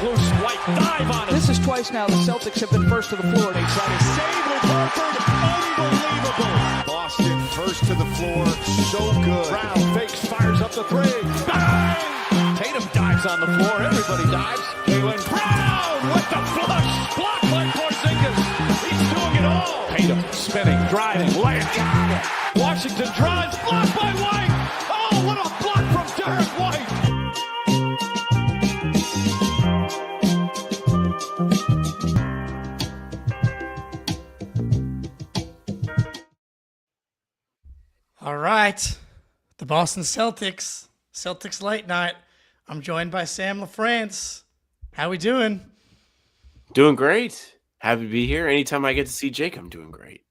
Loose White dive on it. This is twice now the Celtics have been first to the floor. They try to save with Horford. Unbelievable. Boston first to the floor. So good. Brown fakes, fires up the three. Bang! Tatum dives on the floor. Everybody dives. Jaylen Brown with the flush. Blocked by Porzingis. He's doing it all. Tatum spinning, driving, laying. Got it. Washington drives. Blocked by White. Oh, what a block from Derek White. All right, the Boston Celtics late night. I'm joined by Sam LaFrance. How we doing? Doing great. Happy to be here. Anytime I get to see Jake, I'm doing great.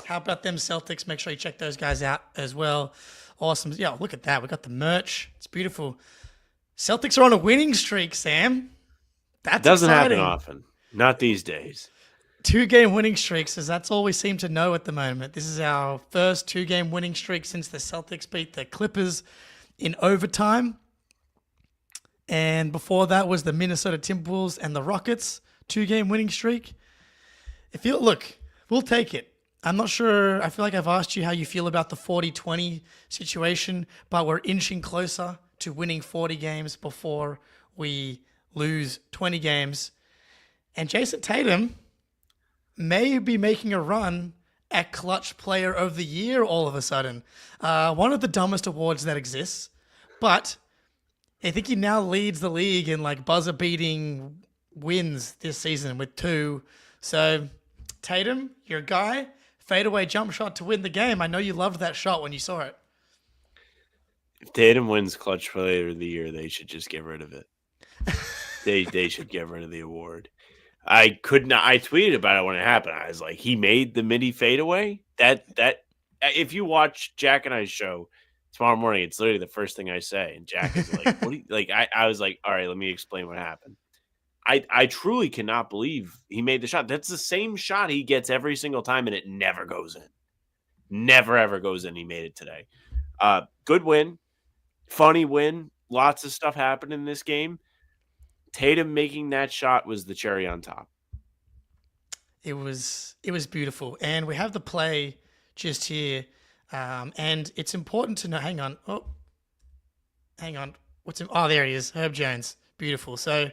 How about them Celtics? Make sure you check those guys out as well. Awesome. Yeah, look at that. We got the merch. It's beautiful. Celtics are on a winning streak, Sam. That doesn't happen often. Not these days. 2-game winning streaks, as that's all we seem to know at the moment. This is our first 2-game winning streak since the Celtics beat the Clippers in overtime. And before that was the Minnesota Timberwolves and the Rockets 2-game winning streak. Look, we'll take it. I'm not sure. I feel like I've asked you how you feel about the 40-20 situation, but we're inching closer to winning 40 games before we lose 20 games. And Jason Tatum may be making a run at Clutch Player of the Year all of a sudden. One of the dumbest awards that exists, but I think he now leads the league in like buzzer-beating wins this season with 2. So, Tatum, you're a guy. Fadeaway jump shot to win the game. I know you loved that shot when you saw it. If Tatum wins Clutch Player of the Year, they should just get rid of it. They should get rid of the award. I tweeted about it when it happened. I was like, he made the midi fadeaway. That if you watch Jack and I's show tomorrow morning, it's literally the first thing I say. And Jack is like, what do you, like? I was like, all right, let me explain what happened. I truly cannot believe he made the shot. That's the same shot he gets every single time, and it never goes in. Never, ever goes in. He made it today. Good win. Funny win. Lots of stuff happened in this game. Tatum making that shot was the cherry on top. It was beautiful. And we have the play just here. And it's important to know. Hang on. There he is. Herb Jones. Beautiful. So,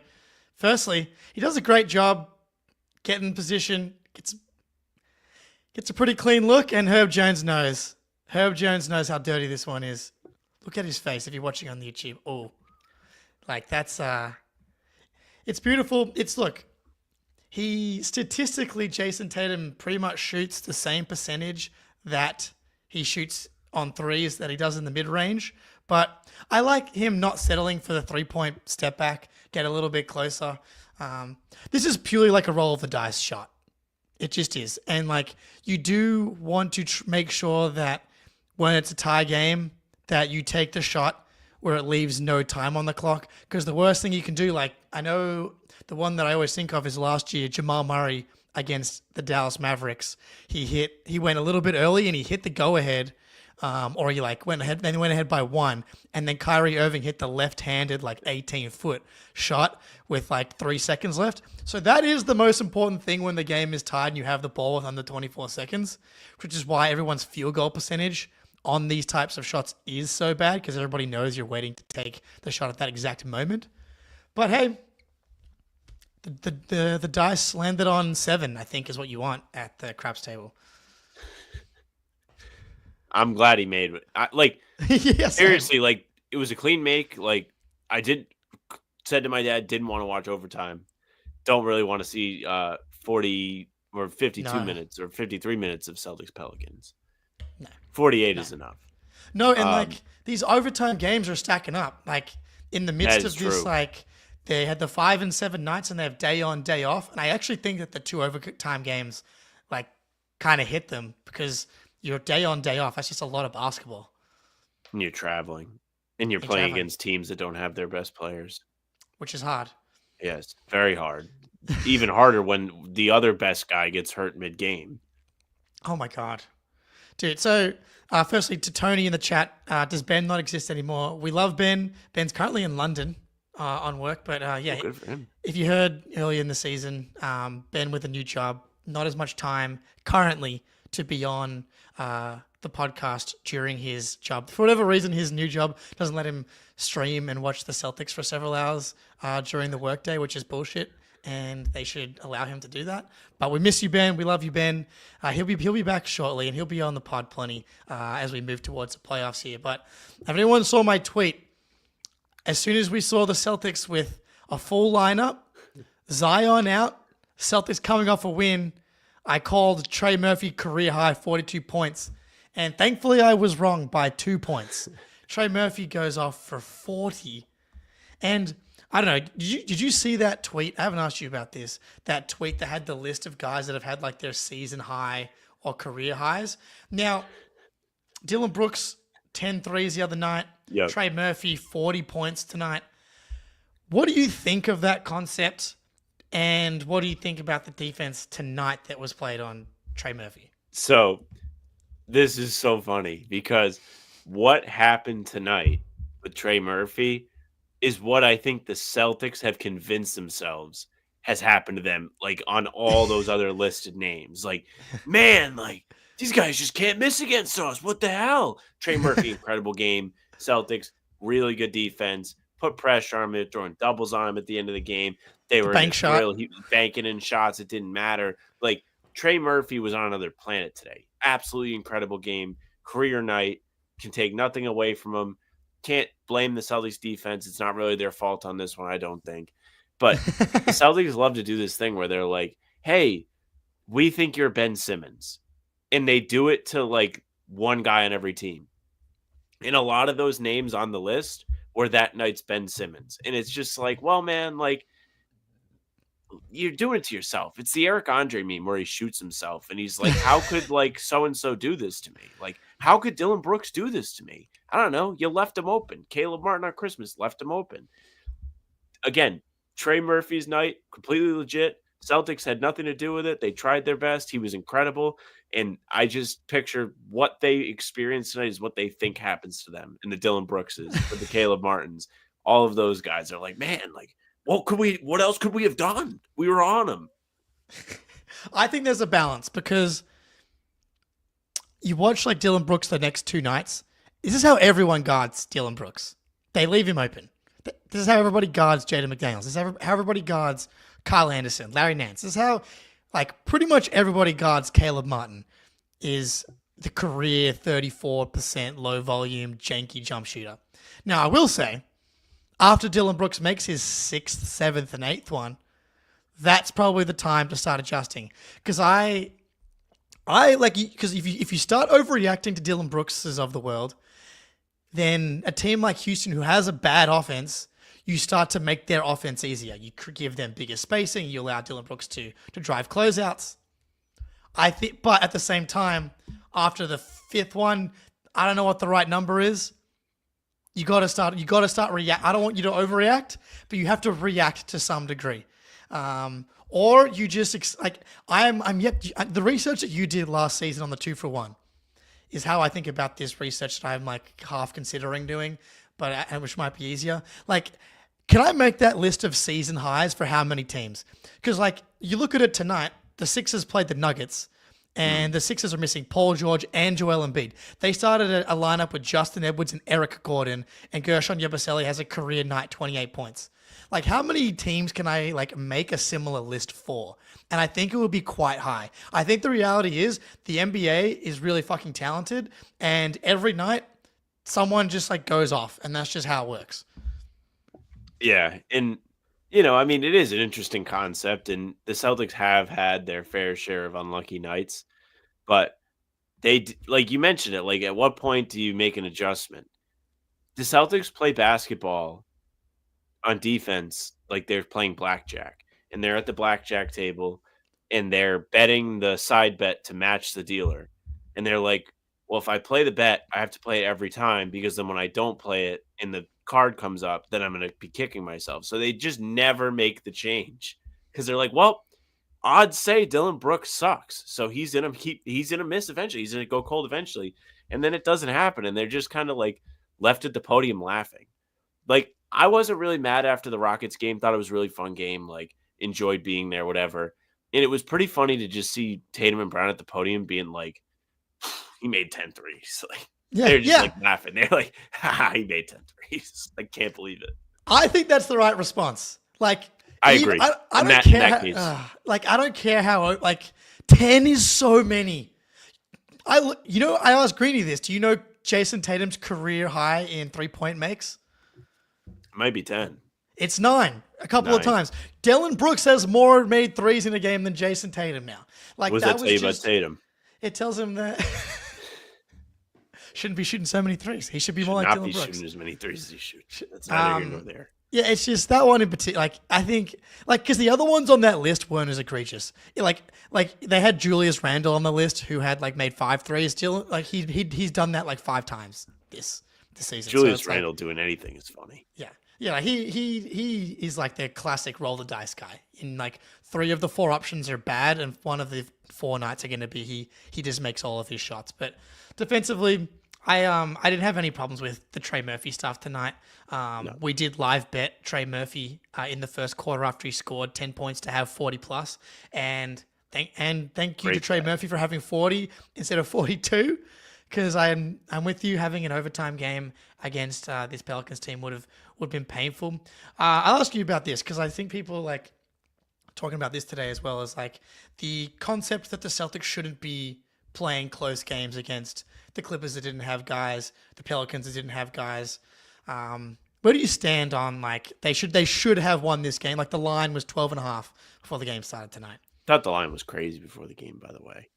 firstly, he does a great job getting in position. Gets a pretty clean look, and Herb Jones knows. Herb Jones knows how dirty this one is. Look at his face if you're watching on YouTube. Oh, like that's it's beautiful. Statistically, Jason Tatum pretty much shoots the same percentage that he shoots on threes that he does in the mid-range. But I like him not settling for the 3-point step back, get a little bit closer. This is purely like a roll of the dice shot. It just is. And like you do want to make sure that when it's a tie game, that you take the shot where it leaves no time on the clock. Because the worst thing you can do, like I know the one that I always think of is last year, Jamal Murray against the Dallas Mavericks. He went a little bit early and he hit the go-ahead, or he like went ahead by 1, and then Kyrie Irving hit the left-handed like 18-foot shot with like 3 seconds left. So that is the most important thing when the game is tied and you have the ball with under 24 seconds, which is why everyone's field goal percentage on these types of shots is so bad, because everybody knows you're waiting to take the shot at that exact moment. But hey, the dice landed on 7, I think, is what you want at the craps table. I'm glad he made it. Yes, seriously, like it was a clean make. Like said to my dad, didn't want to watch overtime. Don't really want to see 40 or 52 minutes or 53 minutes of Celtics Pelicans. No. 48 is enough. No, and these overtime games are stacking up. Like in the midst of this, like they had the 5 and 7 nights and they have day on, day off. And I actually think that the 2 overtime games like kind of hit them, because you're day on, day off. That's just a lot of basketball. And you're traveling. And you're playing against teams that don't have their best players. Which is hard. Yes, very hard. Even harder when the other best guy gets hurt mid-game. Oh, my God. Dude, so firstly, to Tony in the chat, does Ben not exist anymore? We love Ben. Ben's currently in London. on work. But yeah, Good for him. if you heard earlier in the season, Ben with a new job, not as much time currently to be on the podcast during his job. For whatever reason, his new job doesn't let him stream and watch the Celtics for several hours during the workday, which is bullshit. And they should allow him to do that. But we miss you, Ben. We love you, Ben. He'll be back shortly, and he'll be on the pod plenty as we move towards the playoffs here. But if anyone saw my tweet, as soon as we saw the Celtics with a full lineup, Zion out, Celtics coming off a win, I called Trey Murphy career high 42 points. And thankfully I was wrong by 2 points. Trey Murphy goes off for 40. And I don't know, did you see that tweet? I haven't asked you about this. That tweet that had the list of guys that have had like their season high or career highs. Now, Dylan Brooks, 10 threes the other night. Yep. Trey Murphy, 40 points tonight. What do you think of that concept? And what do you think about the defense tonight that was played on Trey Murphy? So this is so funny because what happened tonight with Trey Murphy is what I think the Celtics have convinced themselves has happened to them, like on all those other listed names. Like, man, like these guys just can't miss against us. What the hell? Trey Murphy, incredible game. Celtics, really good defense. Put pressure on him, throwing doubles on him at the end of the game. They were bank shot. he was banking in shots. It didn't matter. Like Trey Murphy was on another planet today. Absolutely incredible game. Career night. Can take nothing away from him. Can't blame the Celtics defense. It's not really their fault on this one, I don't think. But the Celtics love to do this thing where they're like, hey, we think you're Ben Simmons. And they do it to like one guy on every team. And a lot of those names on the list were that night's Ben Simmons. And it's just like, well, man, like, you're doing it to yourself. It's the Eric Andre meme where he shoots himself and he's like, how could like so-and-so do this to me? Like, how could Dylan Brooks do this to me? I don't know. You left him open. Caleb Martin on Christmas left him open. Again, Trey Murphy's night, completely legit. Celtics had nothing to do with it. They tried their best. He was incredible. And I just picture what they experienced tonight is what they think happens to them. And the Dylan Brookses, or the Caleb Martins, all of those guys are like, man, like, what else could we have done? We were on them. I think there's a balance because you watch like Dylan Brooks the next two nights. This is how everyone guards Dylan Brooks. They leave him open. This is how everybody guards Jaden McDaniels. This is how everybody guards Kyle Anderson, Larry Nance. This is how like pretty much everybody guards Caleb Martin is the career 34% low volume janky jump shooter. Now I will say, after Dylan Brooks makes his 6th, 7th, and 8th one, that's probably the time to start adjusting. Because I like, because if you start overreacting to Dylan Brookses of the world, then a team like Houston who has a bad offense, you start to make their offense easier. You give them bigger spacing. You allow Dylan Brooks to drive closeouts. I think, but at the same time, after the 5th one, I don't know what the right number is. You got to start react. I don't want you to overreact, but you have to react to some degree. Or you just the research that you did last season on the 2-for-1 is how I think about this research that I'm like half considering doing, but which might be easier. Like, can I make that list of season highs for how many teams? Because like you look at it tonight, the Sixers played the Nuggets. And the Sixers are missing Paul George and Joel Embiid. They started a lineup with Justin Edwards and Eric Gordon, and Gershon Yabusele has a career night, 28 points. Like, how many teams can I like make a similar list for? And I think it would be quite high. I think the reality is the NBA is really fucking talented, and every night someone just like goes off, and that's just how it works. Yeah, and I mean, it is an interesting concept, and the Celtics have had their fair share of unlucky nights, but they, like you mentioned it, like at what point do you make an adjustment? The Celtics play basketball on defense like they're playing blackjack, and they're at the blackjack table, and they're betting the side bet to match the dealer, and they're like, well, if I play the bet, I have to play it every time, because then when I don't play it and the card comes up, then I'm going to be kicking myself. So they just never make the change because they're like, well, odds say Dylan Brooks sucks, so he's gonna miss eventually. He's gonna go cold eventually, and then it doesn't happen, and they're just kind of like left at the podium laughing. Like, I wasn't really mad after the Rockets game. Thought it was a really fun game. Like, enjoyed being there, whatever. And it was pretty funny to just see Tatum and Brown at the podium being like, he made 10 threes. Like, they're just like laughing. They're like, haha, he made 10 threes. I can't believe it. I think that's the right response. Like, I agree. I In don't that care. case. I don't care how, 10 is so many. I asked Greeny this. Do you know Jason Tatum's career high in 3-point makes? It might be 10. It's 9 a couple of times. Dylan Brooks has more made threes in a game than Jason Tatum now. Like, What does that tell you about Tatum? It tells him that shouldn't be shooting so many threes. He should be more like Not Dylan be Brooks. shooting as many threes as he shoots. That's neither here nor there. Yeah, it's just that one in particular. Like, I think, because the other ones on that list weren't as egregious. Like they had Julius Randle on the list who had made 5 threes. Still, he's done that 5 times this season. Julius Randle doing anything is funny. Yeah. Yeah, he is the classic roll the dice guy. In 3 of the 4 options are bad, and 1 of the 4 nights are going to be he just makes all of his shots. But defensively, I didn't have any problems with the Trey Murphy stuff tonight. No. We did live bet Trey Murphy in the first quarter after he scored 10 points to have 40 plus, and thank you to Trey Murphy for having 40 instead of 42. Because I'm with you, having an overtime game against this Pelicans team would have been painful. I'll ask you about this because I think people talking about this today as well as the concept that the Celtics shouldn't be playing close games against the Clippers that didn't have guys, the Pelicans that didn't have guys. Where do you stand on they should have won this game? The line was 12.5 before the game started tonight. Thought the line was crazy before the game, by the way.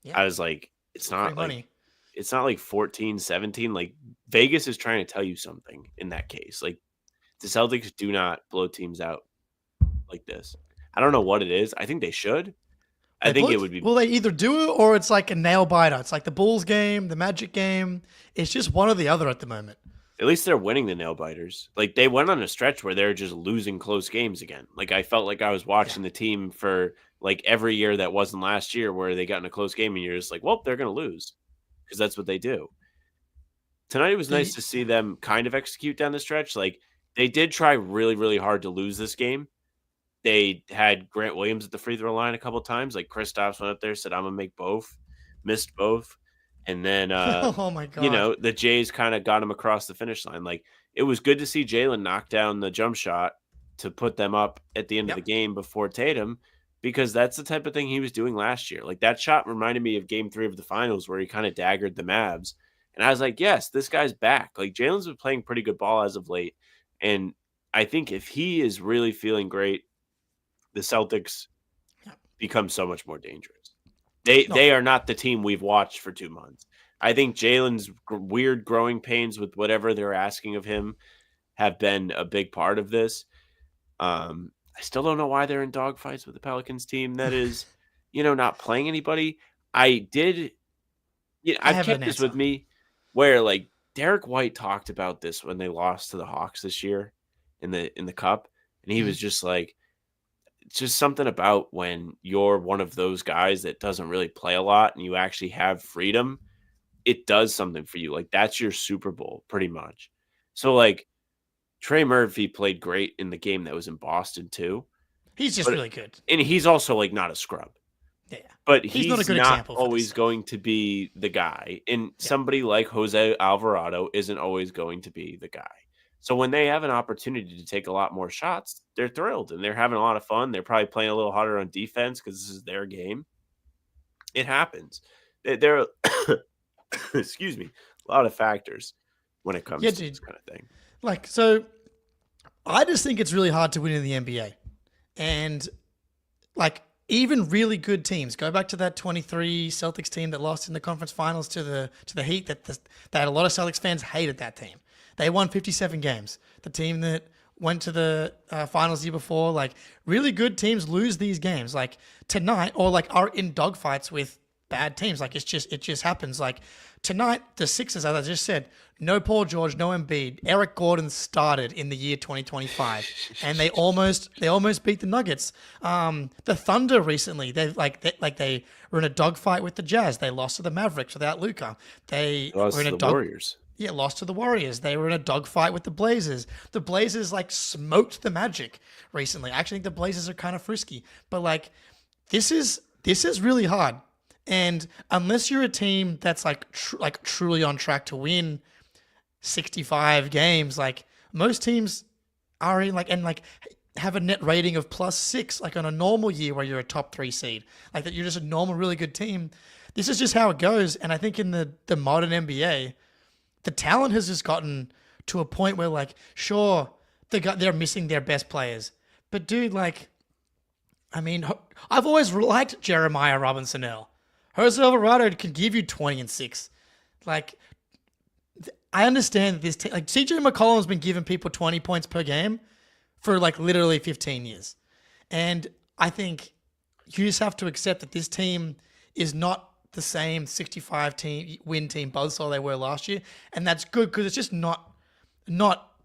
Yeah. I was like, it's not money. It's not 14, 17. Vegas is trying to tell you something in that case. The Celtics do not blow teams out like this. I don't know what it is. I think they should. I think it would be. Well, they either do it or it's a nail biter. It's the Bulls game, the Magic game. It's just one or the other at the moment. At least they're winning the nail biters. They went on a stretch where they're just losing close games again. I felt like I was watching the team for every year that wasn't last year where they got in a close game and you're just well, they're going to lose. Because that's what they do. Tonight, it was nice to see them kind of execute down the stretch. They did try really, really hard to lose this game. They had Grant Williams at the free throw line a couple times. Kristaps went up there, said, I'm going to make both. Missed both. And then, oh my God. The Jays kind of got him across the finish line. It was good to see Jaylen knock down the jump shot to put them up at the end of the game before Tatum. Because that's the type of thing he was doing last year. That shot reminded me of Game 3 of the Finals where he kind of daggered the Mavs. And I was like, yes, this guy's back. Jalen's been playing pretty good ball as of late. And I think if he is really feeling great, the Celtics become so much more dangerous. They are not the team we've watched for 2 months. I think Jalen's weird growing pains with whatever they're asking of him have been a big part of this. I still don't know why they're in dogfights with the Pelicans team that is, not playing anybody. I've kept this with me where Derek White talked about this when they lost to the Hawks this year in the cup. And he was just it's just something about when you're one of those guys that doesn't really play a lot and you actually have freedom, it does something for you. That's your Super Bowl pretty much. So Trey Murphy played great in the game that was in Boston too. He's just really good. And he's also not a scrub. Yeah. But he's not, example always going to be the guy. And somebody like Jose Alvarado isn't always going to be the guy. So when they have an opportunity to take a lot more shots, they're thrilled and they're having a lot of fun. They're probably playing a little harder on defense because this is their game. It happens. There are, excuse me, a lot of factors when it comes to this kind of thing. So I just think it's really hard to win in the NBA. And even really good teams, go back to that 23 Celtics team that lost in the conference finals to the Heat, that a lot of Celtics fans hated that team. They won 57 games. The team that went to the finals the year before, really good teams lose these games tonight, or are in dogfights with bad teams. It just happens. Tonight, the Sixers, as I just said, no Paul George, no Embiid. Eric Gordon started in the year 2025, and they almost beat the Nuggets. The Thunder recently, they were in a dogfight with the Jazz. They lost to the Mavericks without Luka. They lost were in to the Warriors. lost to the Warriors. They were in a dogfight with the Blazers. The Blazers like smoked the Magic recently. I actually think the Blazers are kind of frisky, but like this is really hard. And unless you're a team that's like truly on track to win 65 games, like most teams are in and have a net rating of +6, like on a normal year where you're a top 3 seed, like that you're just a normal, really good team. This is just how it goes. And I think in the modern NBA, the talent has just gotten to a point where like, sure, they're missing their best players, but dude, like, I mean, I've always liked Jeremiah Robinson-Earl. Jose Alvarado can give you 20 and 6. Like, I understand that this team, like CJ McCollum's been giving people 20 points per game for like literally 15 years. And I think you just have to accept that this team is not the same 65 win team buzzsaw they were last year. And that's good because it's just not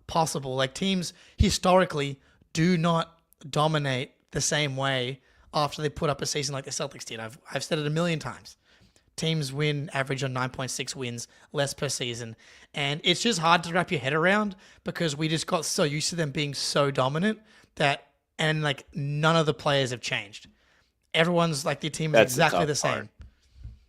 possible. Like teams historically do not dominate the same way after they put up a season like the Celtics did. I've said it a million times. Teams average on 9.6 wins, less per season. And it's just hard to wrap your head around because we just got so used to them being so dominant and like none of the players have changed. Everyone's like, the team is exactly the same. Part.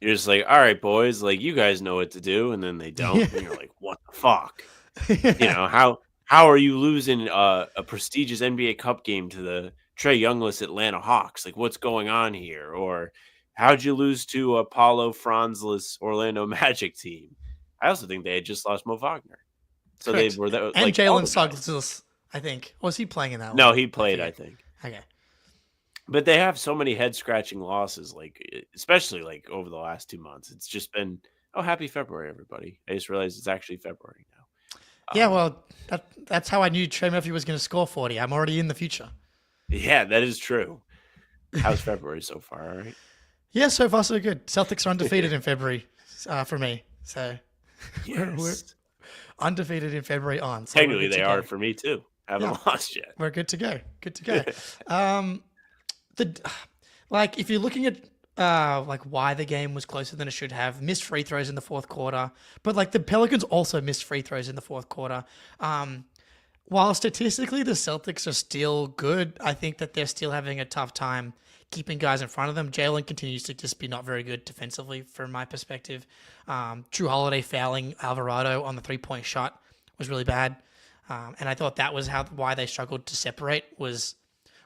You're just like, all right, boys, like you guys know what to do. And then they don't. And you're like, what the fuck? Yeah. You know, how are you losing a prestigious NBA Cup game to the Trae Youngless Atlanta Hawks? Like, what's going on here? Or how'd you lose to a Paulo Franzless Orlando Magic team? I also think they had just lost Mo Wagner. So Correct. They were there. And like, Jalen Suggs, I think. Was he playing in that one? No, he played, I think. Okay. But they have so many head-scratching losses, like especially like over the last 2 months. It's just been, happy February, everybody. I just realized it's actually February now. Yeah, well, that's how I knew Trey Murphy was going to score 40. I'm already in the future. Yeah, that is true. How's February so far, all right? Yeah, so far so good. Celtics are undefeated in February for me. So we're undefeated in February on. So technically they are for me too. Haven't lost yet. We're good to go. Good to go. If you're looking at like why the game was closer than it should have, missed free throws in the fourth quarter, but like the Pelicans also missed free throws in the fourth quarter. While statistically the Celtics are still good, I think that they're still having a tough time keeping guys in front of them. Jaylen continues to just be not very good defensively from my perspective. Drew Holiday fouling Alvarado on the 3-point shot was really bad. And I thought that was why they struggled to separate was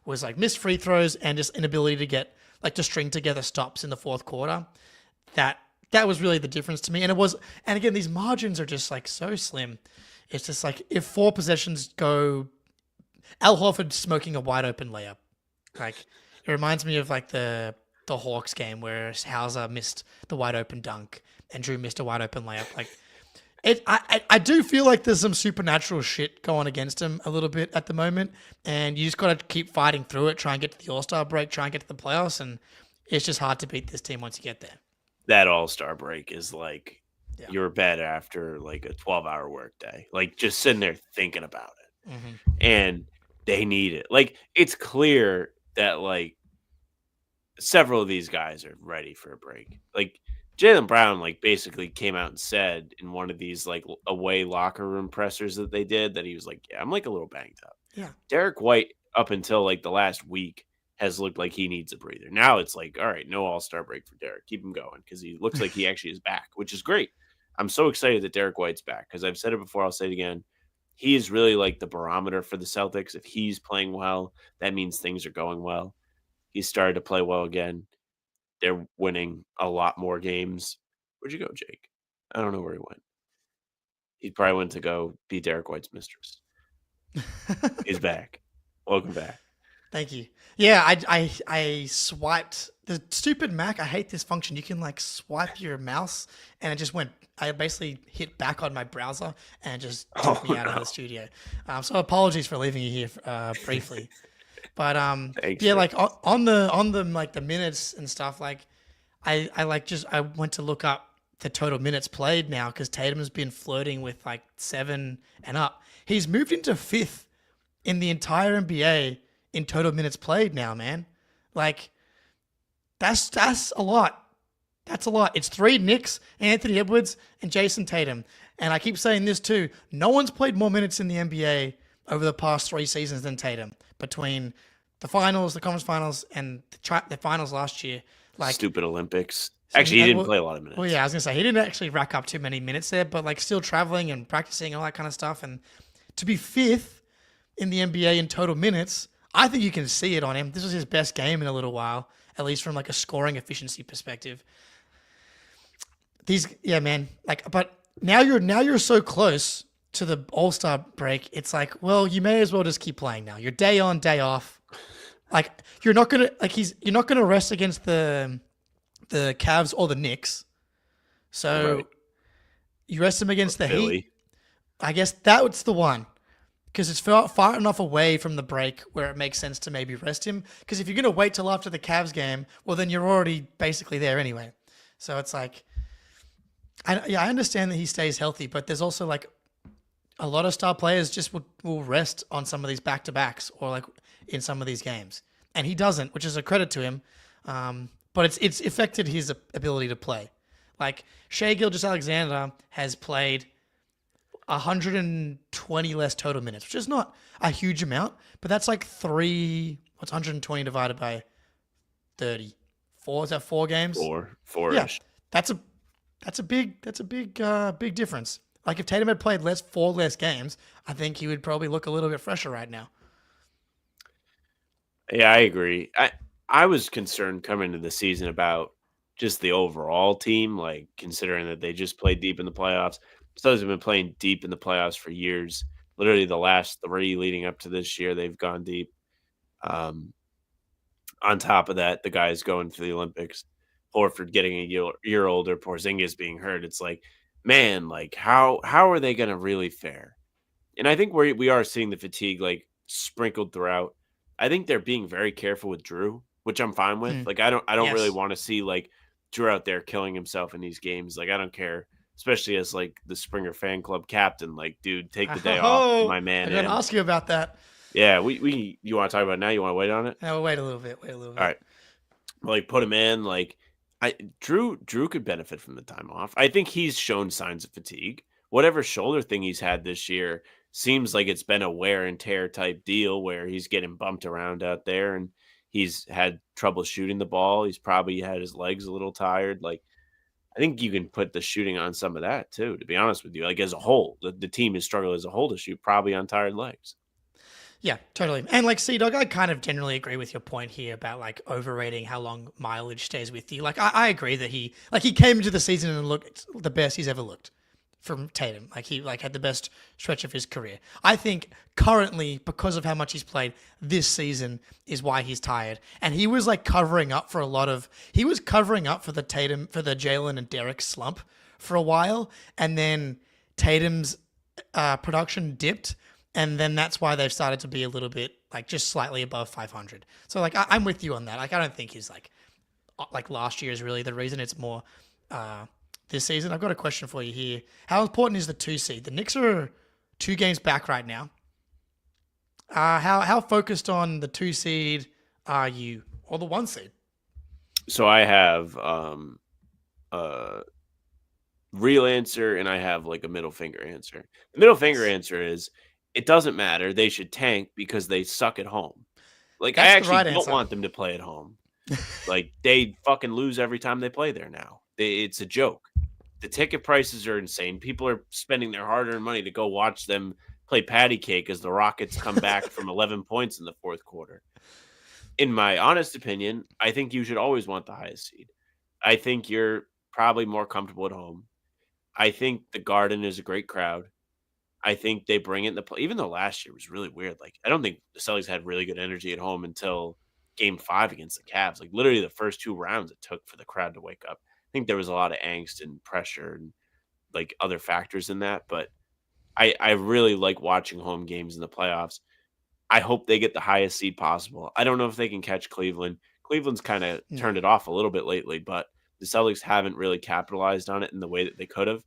like missed free throws and just inability to get to string together stops in the fourth quarter. That was really the difference to me. And again, these margins are just like so slim. It's just like if 4 possessions go, Al Horford smoking a wide open layup. Like it reminds me of like the Hawks game where Hauser missed the wide open dunk and Drew missed a wide open layup. Like I do feel like there's some supernatural shit going against him a little bit at the moment, and you just got to keep fighting through it, try and get to the All-Star break, try and get to the playoffs, and it's just hard to beat this team once you get there. That All-Star break is like your bed after like a 12-hour workday, like just sitting there thinking about it. Mm-hmm. And they need it. Like it's clear that like several of these guys are ready for a break. Like Jaylen Brown like basically came out and said in one of these like away locker room pressers that they did that he was like, yeah, I'm like a little banged up. Yeah. Derek White up until like the last week has looked like he needs a breather. Now it's like, all right, no All-Star break for Derek. Keep him going because he looks like he actually is back, which is great. I'm so excited that Derek White's back because I've said it before. I'll say it again. He is really like the barometer for the Celtics. If he's playing well, that means things are going well. He's started to play well again. They're winning a lot more games. Where'd you go, Jake? I don't know where he went. He probably went to go be Derek White's mistress. He's back. Welcome back. Thank you. Yeah, I swiped the stupid Mac. I hate this function. You can like swipe your mouse and it just went. I basically hit back on my browser and just took me out of the studio. So apologies for leaving you here briefly. But like on the like the minutes and stuff, like I went to look up the total minutes played now because Tatum's been flirting with like 7 and up. He's moved into 5th in the entire NBA in total minutes played now, man. Like that's a lot. That's a lot. It's 3 Knicks, Anthony Edwards, and Jason Tatum. And I keep saying this too. No one's played more minutes in the NBA over the past 3 seasons than Tatum. Between the finals, the conference finals, and the finals last year. Like Stupid Olympics. Actually, he didn't play a lot of minutes. Well, yeah, I was gonna say he didn't actually rack up too many minutes there, but like still traveling and practicing and all that kind of stuff. And to be 5th in the NBA in total minutes, I think you can see it on him. This was his best game in a little while, at least from like a scoring efficiency perspective. Man. But now you're so close to the All-Star break. It's like, well, you may as well just keep playing now. You're day on, day off. Like you're not gonna rest against the Cavs or the Knicks. So Right. you rest him against the Philly. Heat. I guess that's the one. Because it's far enough away from the break where it makes sense to maybe rest him. Because if you're going to wait till after the Cavs game, well, then you're already basically there anyway. So it's like, I understand that he stays healthy, but there's also like a lot of star players just will rest on some of these back-to-backs or like in some of these games. And he doesn't, which is a credit to him. But it's affected his ability to play. Like Shai Gilgeous-Alexander has played 120 less total minutes, which is not a huge amount, but that's like what's 120 divided by 30? 4, is that 4 games? 4-ish. Yeah. That's a big difference. Like if Tatum had played 4 less games, I think he would probably look a little bit fresher right now. Yeah, I agree. I was concerned coming into the season about just the overall team, like considering that they just played deep in the playoffs. Celtics have been playing deep in the playoffs for years. Literally the last 3 leading up to this year, they've gone deep. On top of that, the guys going for the Olympics, Horford getting a year older, Porzingis being hurt. It's like, man, like how are they going to really fare? And I think we are seeing the fatigue like sprinkled throughout. I think they're being very careful with Drew, which I'm fine with. Like I don't really Yes. want to see like Drew out there killing himself in these games. Like I don't care, especially as like the Springer fan club captain. Like, dude, take the day off, my man. I'm going to ask you about that. Yeah, you want to talk about it now? You want to wait on it? No, wait a little bit. All right. Like put him in. Like Drew could benefit from the time off. I think he's shown signs of fatigue. Whatever shoulder thing he's had this year seems like it's been a wear and tear type deal where he's getting bumped around out there and he's had trouble shooting the ball. He's probably had his legs a little tired. Like I think you can put the shooting on some of that too, to be honest with you. Like as a whole, the team has struggled as a whole to shoot probably on tired legs. Yeah, totally. And like C-Dog, I kind of generally agree with your point here about like overrating how long mileage stays with you. Like I agree that he came into the season and looked the best he's ever looked from Tatum. Like he had the best stretch of his career. I think currently, because of how much he's played this season, is why he's tired. And he was like covering up for the Jaylen and Derek slump for a while. And then Tatum's production dipped. And then that's why they've started to be a little bit like just slightly above 500. So like I'm with you on that. Like I don't think he's like last year is really the reason. It's more this season. I've got a question for you here. How important is the 2 seed? The Knicks are 2 games back right now. How focused on the 2 seed are you, or the 1 seed? So I have real answer and I have like a middle finger answer. The middle finger answer is it doesn't matter. They should tank because they suck at home. Like That's I the actually right don't answer. want them to play at home. Like they fucking lose every time they play there now. It's a joke. The ticket prices are insane. People are spending their hard-earned money to go watch them play patty cake as the Rockets come back from 11 points in the 4th quarter. In my honest opinion, I think you should always want the highest seed. I think you're probably more comfortable at home. I think the Garden is a great crowd. I think they bring it in the play. Even though last year was really weird. Like, I don't think the Celtics had really good energy at home until game 5 against the Cavs. Like, literally the first 2 rounds it took for the crowd to wake up. I think there was a lot of angst and pressure and, like, other factors in that. But I really like watching home games in the playoffs. I hope they get the highest seed possible. I don't know if they can catch Cleveland. Cleveland's kind of turned it off a little bit lately, but the Celtics haven't really capitalized on it in the way that they could have,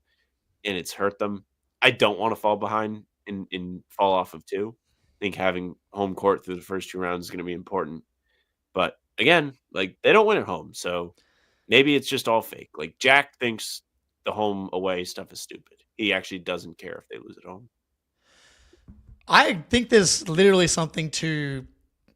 and it's hurt them. I don't want to fall behind and fall off of 2. I think having home court through the first 2 rounds is going to be important. But again, like they don't win at home, so maybe it's just all fake. Like Jack thinks the home away stuff is stupid. He actually doesn't care if they lose at home. I think there's literally something to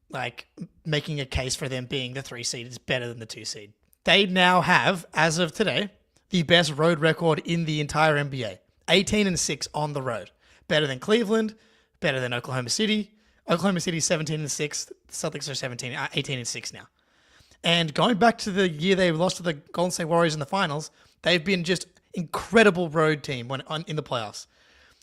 like making a case for them being the 3 seed is better than the 2 seed. They now have, as of today, the best road record in the entire NBA. 18-6 on the road. Better than Cleveland, better than Oklahoma City. Oklahoma City 17-6. The Celtics are 18-6 now. And going back to the year they lost to the Golden State Warriors in the finals, they've been just incredible road team in the playoffs.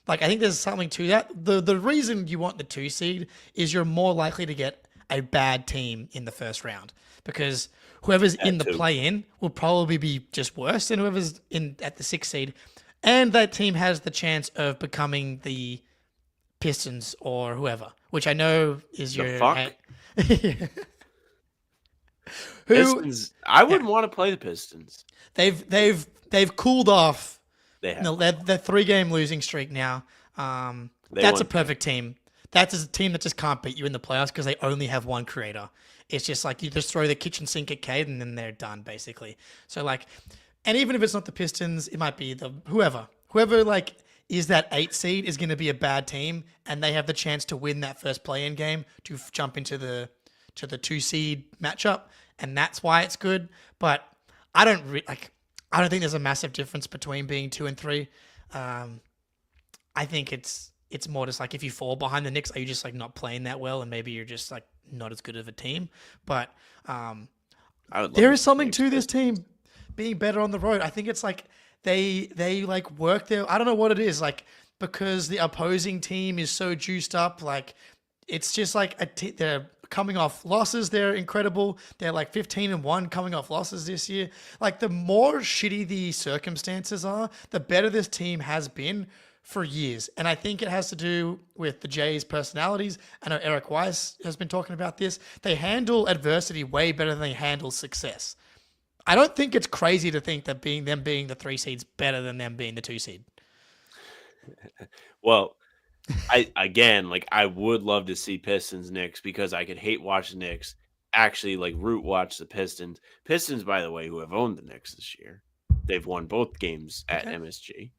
Like, I think there's something to that. The reason you want the 2 seed is you're more likely to get a bad team in the first round because whoever's in the play-in will probably be just worse than whoever's in at the 6 seed. And that team has the chance of becoming the Pistons or whoever, which I know is your... Fuck? Pistons. I wouldn't want to play the Pistons. They've cooled off. They have. No, they're 3-game losing streak now. That's a perfect team. That's a team that just can't beat you in the playoffs because they only have one creator. It's just like you just throw the kitchen sink at Cade and then they're done basically. So like, and even if it's not the Pistons, it might be the whoever like is that 8 seed is going to be a bad team and they have the chance to win that first play-in game to jump into the 2 seed matchup, and that's why it's good. But I don't think there's a massive difference between being 2 and 3. I think it's more just like if you fall behind the Knicks, are you just like not playing that well and maybe you're just like not as good of a team. But there is something to this team being better on the road. I think it's like they like work their, I don't know what it is, like because the opposing team is so juiced up, like it's just like they're coming off losses. They're incredible. They're like 15-1 coming off losses this year. Like the more shitty the circumstances are, the better this team has been for years. And I think it has to do with the Jays' personalities. I know Eric Weiss has been talking about this. They handle adversity way better than they handle success. I don't think it's crazy to think that them being the 3 seed's better than them being the 2 seed. Well, I would love to see Pistons Knicks because I could hate watch the Knicks. Actually, like root watch the Pistons. Pistons, by the way, who have owned the Knicks this year. They've won both games at MSG.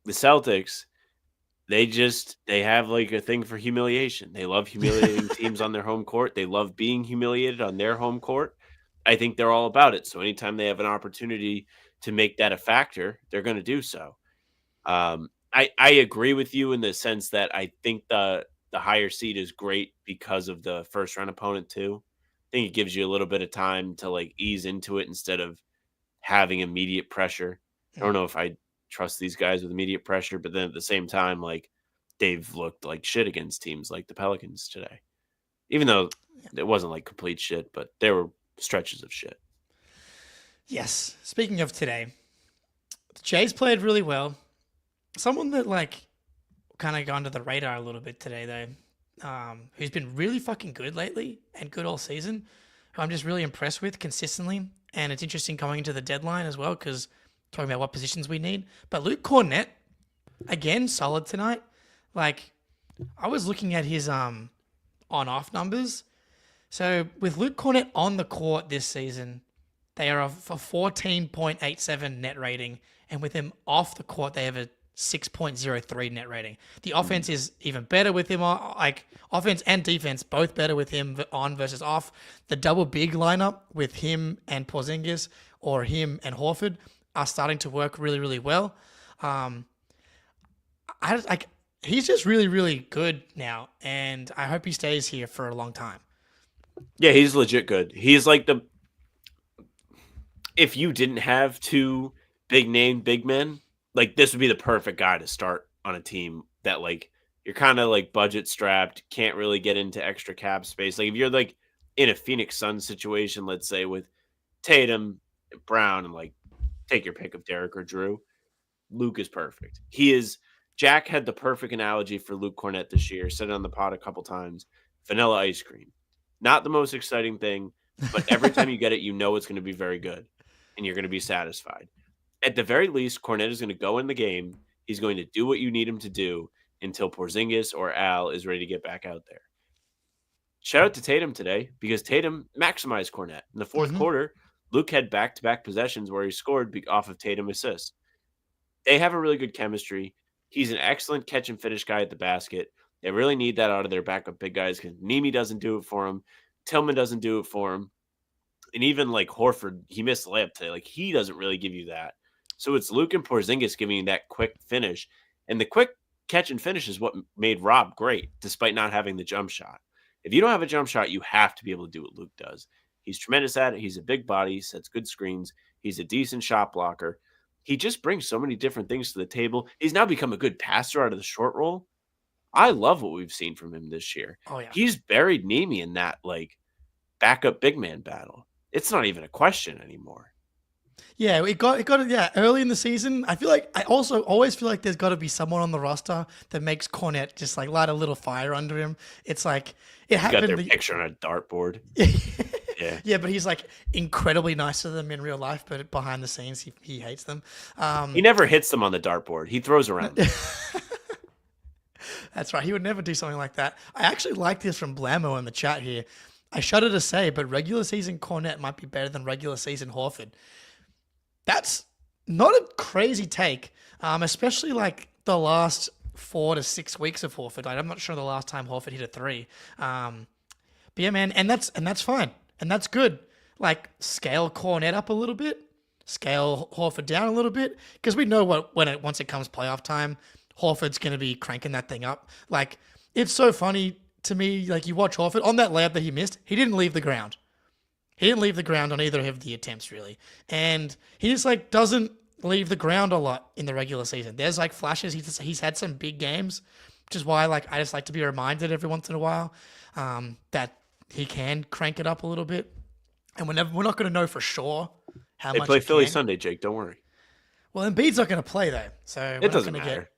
The Celtics, they have like a thing for humiliation. They love humiliating teams on their home court. They love being humiliated on their home court. I think they're all about it. So anytime they have an opportunity to make that a factor, they're going to do so. I agree with you in the sense that I think the higher seed is great because of the first round opponent too. I think it gives you a little bit of time to like ease into it instead of having immediate pressure. I don't know if I trust these guys with immediate pressure, but then at the same time, like they've looked like shit against teams like the Pelicans today, even though it wasn't like complete shit, but there were stretches of shit. Yes. Speaking of today, the Jays played really well. Someone that like kind of gone to the radar a little bit today though, who's been really fucking good lately and good all season, who I'm just really impressed with consistently. And it's interesting coming into the deadline as well because talking about what positions we need. But Luke Kornet, again, solid tonight. Like, I was looking at his on-off numbers. So with Luke Kornet on the court this season, they are a 14.87 net rating. And with him off the court, they have a 6.03 net rating. The offense is even better with him, like offense and defense, both better with him on versus off. The double big lineup with him and Porzingis or him and Horford are starting to work really, really well. He's just really, really good now, and I hope he stays here for a long time. Yeah, he's legit good. He's like if you didn't have 2 big name big men, like this would be the perfect guy to start on a team that like you're kind of like budget strapped, can't really get into extra cap space. Like if you're like in a Phoenix Suns situation, let's say with Tatum, Brown, and like take your pick of Derek or Drew, Luke is perfect. Jack had the perfect analogy for Luke Kornet this year, said it on the pod a couple times. Vanilla ice cream. Not the most exciting thing, but every time you get it, you know it's going to be very good and you're going to be satisfied. At the very least, Kornet is going to go in the game. He's going to do what you need him to do until Porzingis or Al is ready to get back out there. Shout out to Tatum today because Tatum maximized Kornet. In the fourth quarter, Luke had back-to-back possessions where he scored off of Tatum assists. They have a really good chemistry. He's an excellent catch and finish guy at the basket. They really need that out of their backup big guys because Nemi doesn't do it for him. Tillman doesn't do it for him. And even like Horford, he missed the layup today. Like he doesn't really give you that. So it's Luke and Porzingis giving you that quick finish. And the quick catch and finish is what made Rob great, despite not having the jump shot. If you don't have a jump shot, you have to be able to do what Luke does. He's tremendous at it. He's a big body, he sets good screens. He's a decent shot blocker. He just brings so many different things to the table. He's now become a good passer out of the short roll. I love what we've seen from him this year. Oh, yeah. He's buried Nemi in that like backup big man battle. It's not even a question anymore. Yeah, it got it early in the season. I also always feel like there's got to be someone on the roster that makes Kornet just like light a little fire under him. It's like it happened. Got their picture on a dartboard. Yeah. Yeah, but he's like incredibly nice to them in real life, but behind the scenes he hates them. He never hits them on the dartboard. He throws around them. That's right. He would never do something like that. I actually like this from Blammo in the chat here. I shudder to say, but regular season Kornet might be better than regular season Horford. That's not a crazy take, especially like the last 4 to 6 weeks of Horford. Like, I'm not sure the last time Horford hit a 3. But yeah, man, and that's fine. And that's good. Like, scale Kornet up a little bit, scale Horford down a little bit, because we know once it comes playoff time, Horford's going to be cranking that thing up. Like, it's so funny to me, like, you watch Horford, on that layup that he missed, he didn't leave the ground. He didn't leave the ground on either of the attempts, really. And he just, like, doesn't leave the ground a lot in the regular season. There's, like, flashes. He's had some big games, which is why, like, I just like to be reminded every once in a while that he can crank it up a little bit. And we're not going to know for sure how much They play Philly can. Sunday, Jake. Don't worry. Well, Embiid's not going to play, though. So It doesn't matter.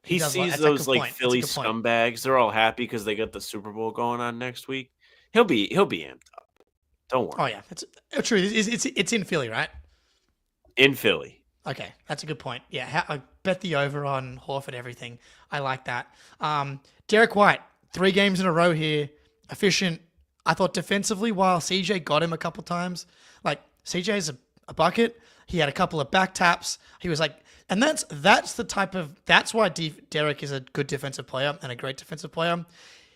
He sees those like Philly scumbags. They're all happy because they got the Super Bowl going on next week. He'll be amped up. Don't worry. Oh yeah, it's true. It's in Philly, right? In Philly. Okay, that's a good point. Yeah, I bet the over on Horford everything. I like that. Derek White, 3 games in a row here, efficient. I thought defensively, while CJ got him a couple times, like CJ's a bucket. He had a couple of back taps. He was like, and that's why Derek is a good defensive player and a great defensive player.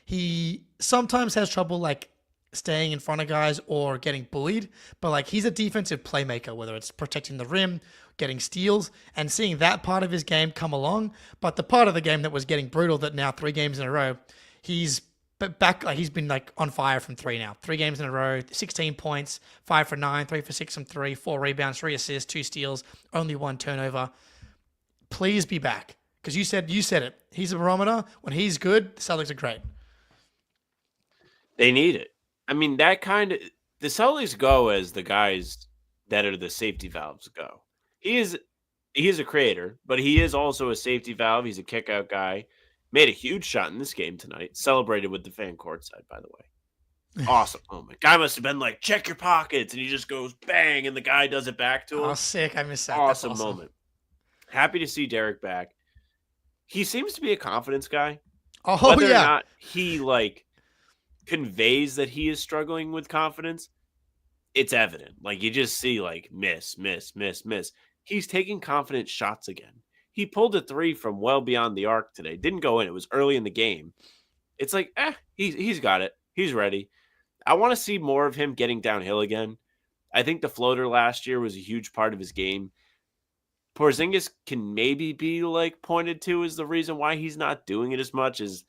He sometimes has trouble like staying in front of guys or getting bullied, but like he's a defensive playmaker, whether it's protecting the rim, getting steals, and seeing that part of his game come along. But the part of the game that was getting brutal, that now 3 games in a row, he's back. Like he's been like on fire from 3 now. 3 games in a row, 16 points, 5 for 9, 3 for 6 from 3, 4 rebounds, 3 assists, 2 steals, only 1 turnover. Please be back, because you said it. He's a barometer. When he's good, the Celtics are great. They need it. I mean, the Celtics go as the guys that are the safety valves go. He is a creator, but he is also a safety valve. He's a kick-out guy. Made a huge shot in this game tonight. Celebrated with the fan courtside, by the way. Awesome moment. Guy must have been like, check your pockets, and he just goes bang, and the guy does it back to him. Oh, sick. I missed that. Awesome moment. Happy to see Derek back. He seems to be a confidence guy. Oh, Whether yeah. or not he like conveys that he is struggling with confidence, it's evident. Like you just see like miss. He's taking confident shots again. He pulled a 3 from well beyond the arc today. Didn't go in. It was early in the game. It's like, he's got it. He's ready. I want to see more of him getting downhill again. I think the floater last year was a huge part of his game. Porzingis can maybe be like pointed to as the reason why he's not doing it as much, as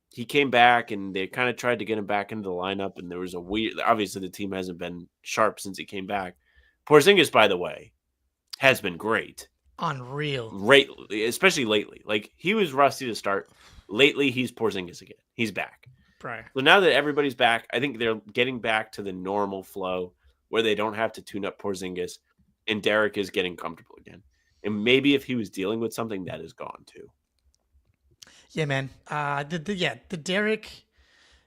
he came back and they kind of tried to get him back into the lineup. And there was obviously the team hasn't been sharp since he came back. Porzingis, by the way, has been great. Unreal. Great, especially lately. Like he was rusty to start. Lately, he's Porzingis again. He's back. Right. So now that everybody's back, I think they're getting back to the normal flow where they don't have to tune up Porzingis, and Derek is getting comfortable again. And maybe if he was dealing with something, that is gone too. Yeah, man. The Derek,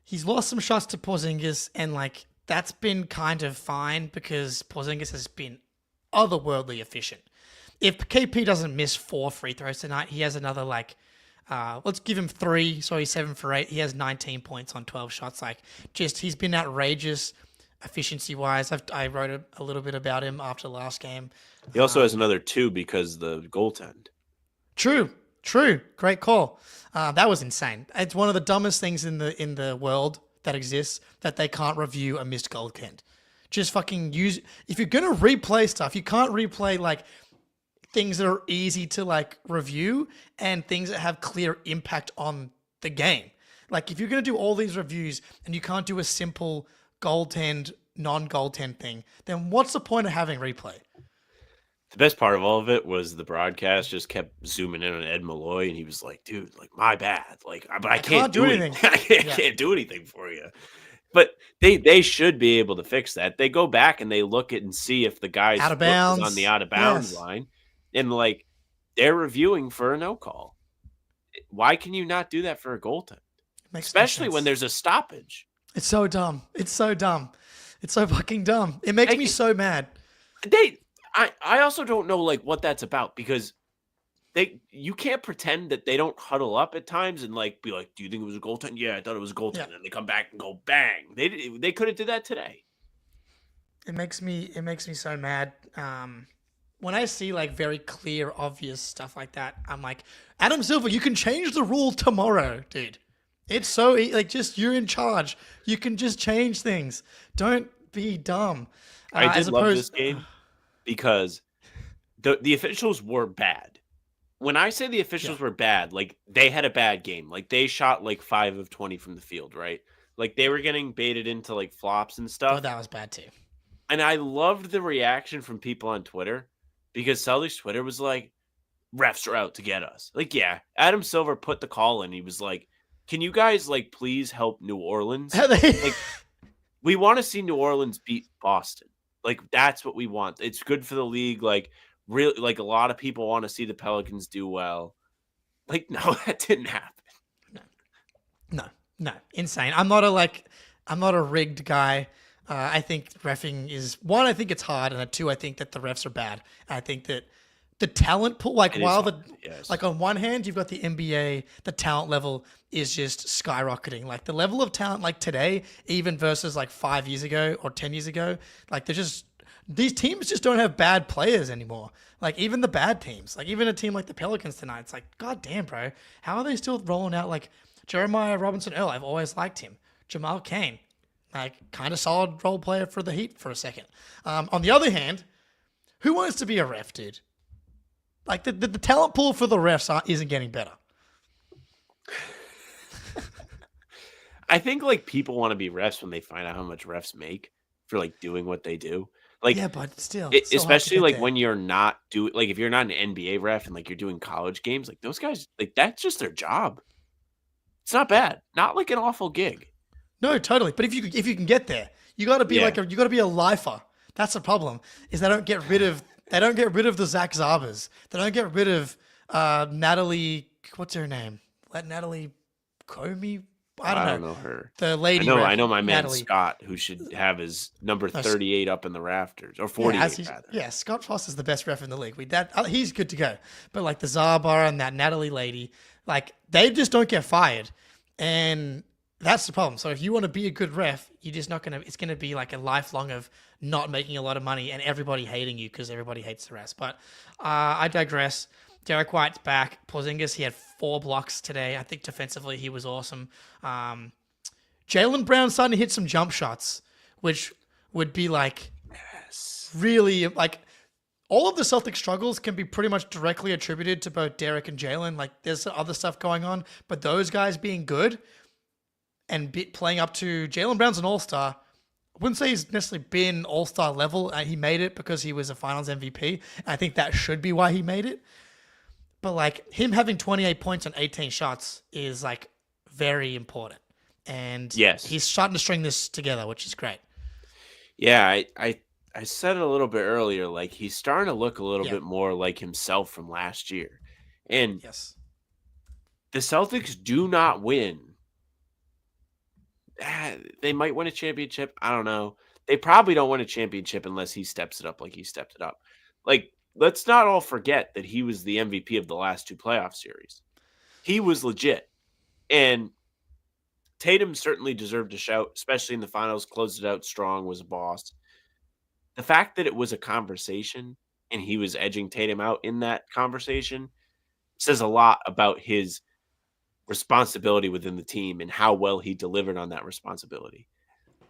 he's lost some shots to Porzingis, and like that's been kind of fine because Porzingis has been otherworldly efficient. If KP doesn't miss 4 free throws tonight, he has another like, let's give him 3. So he's 7 for 8. He has 19 points on 12 shots. Like, just he's been outrageous. efficiency-wise. I wrote a little bit about him after the last game. He also has another 2 because the goaltend. True. Great call. That was insane. It's one of the dumbest things in the world that exists that they can't review a missed goaltend. Just fucking use. If you're gonna replay stuff, you can't replay like things that are easy to like review and things that have clear impact on the game. Like if you're gonna do all these reviews and you can't do a simple goaltend, non-goaltend thing, then what's the point of having replay? The best part of all of it was the broadcast just kept zooming in on Ed Malloy, and he was like, "Dude, like my bad, like, but I can't do anything. I can't do anything for you." But they should be able to fix that. They go back and they look at and see if the guy's out of foot was bounds on the out of bounds line, and like they're reviewing for a no call. Why can you not do that for a goaltend? Especially when there's a stoppage. It's so dumb. It's so fucking dumb. It makes me so mad. I also don't know like what that's about because you can't pretend that they don't huddle up at times and like be like, "Do you think it was a goaltend?" Yeah, I thought it was a goaltend. Yeah. And they come back and go bang. They could have did that today. It makes me so mad. When I see like very clear, obvious stuff like that, I'm like, Adam Silver, you can change the rule tomorrow, dude. It's so like just you're in charge. You can just change things. Don't be dumb. I did love this game because the officials were bad. When I say the officials were bad, like they had a bad game. Like they shot like 5 of 20 from the field, right? Like they were getting baited into like flops and stuff. Oh, that was bad too. And I loved the reaction from people on Twitter because Celtics Twitter was like, refs are out to get us. Like, yeah, Adam Silver put the call in. He was like, can you guys like please help New Orleans? Like, we want to see New Orleans beat Boston. Like, that's what we want. It's good for the league. Like, really, like a lot of people want to see the Pelicans do well. Like, no, that didn't happen. No, insane. I'm not a rigged guy. I think reffing is one. I think it's hard, and two, I think that the refs are bad. I think that the talent pool, like like on one hand, you've got the NBA, the talent level is just skyrocketing. Like the level of talent, like today, even versus like 5 years ago or 10 years ago, like these teams just don't have bad players anymore. Like even the bad teams, like even a team like the Pelicans tonight, it's like, God damn, bro, how are they still rolling out like Jeremiah Robinson Earl? I've always liked him. Jamal Cain, like kind of solid role player for the Heat for a second. On the other hand, who wants to be a ref, dude? Like the talent pool for the refs isn't getting better. I think like people want to be refs when they find out how much refs make for like doing what they do. Like, yeah, but still, especially like when you're not doing, like if you're not an NBA ref and like you're doing college games, like those guys, like that's just their job. It's not bad, not like an awful gig. No, totally. But if you can get there, you got to be you got to be a lifer. That's the problem. Is they don't get rid of the Zach Zabers. They don't get rid of Natalie. What's her name? Natalie Comey. I don't know her. The lady. I know my man Natalie. Scott, who should have his number 38 up in the rafters, or 48 rather. Yeah, Scott Foster's the best ref in the league. He's good to go. But like the Zabar and that Natalie lady, like they just don't get fired, and that's the problem. So if you want to be a good ref, you're just not gonna. It's gonna be like a lifelong of not making a lot of money and everybody hating you because everybody hates the refs. But I digress. Derek White's back. Porzingis, he had 4 blocks today. I think defensively he was awesome. Jaylen Brown starting to hit some jump shots, which would be like really like all of the Celtics struggles can be pretty much directly attributed to both Derek and Jaylen. Like there's other stuff going on, but those guys being good and playing up to Jaylen Brown's an all-star. I wouldn't say he's necessarily been all-star level. He made it because he was a finals MVP. I think that should be why he made it. But like him having 28 points on 18 shots is like very important. And he's starting to string this together, which is great. Yeah, I said it a little bit earlier, like he's starting to look a little bit more like himself from last year. And the Celtics do not win. They might win a championship. I don't know. They probably don't win a championship unless he steps it up like he stepped it up. Like, let's not all forget that he was the MVP of the last 2 playoff series. He was legit. And Tatum certainly deserved a shout, especially in the finals, closed it out strong, was a boss. The fact that it was a conversation and he was edging Tatum out in that conversation says a lot about his responsibility within the team and how well he delivered on that responsibility.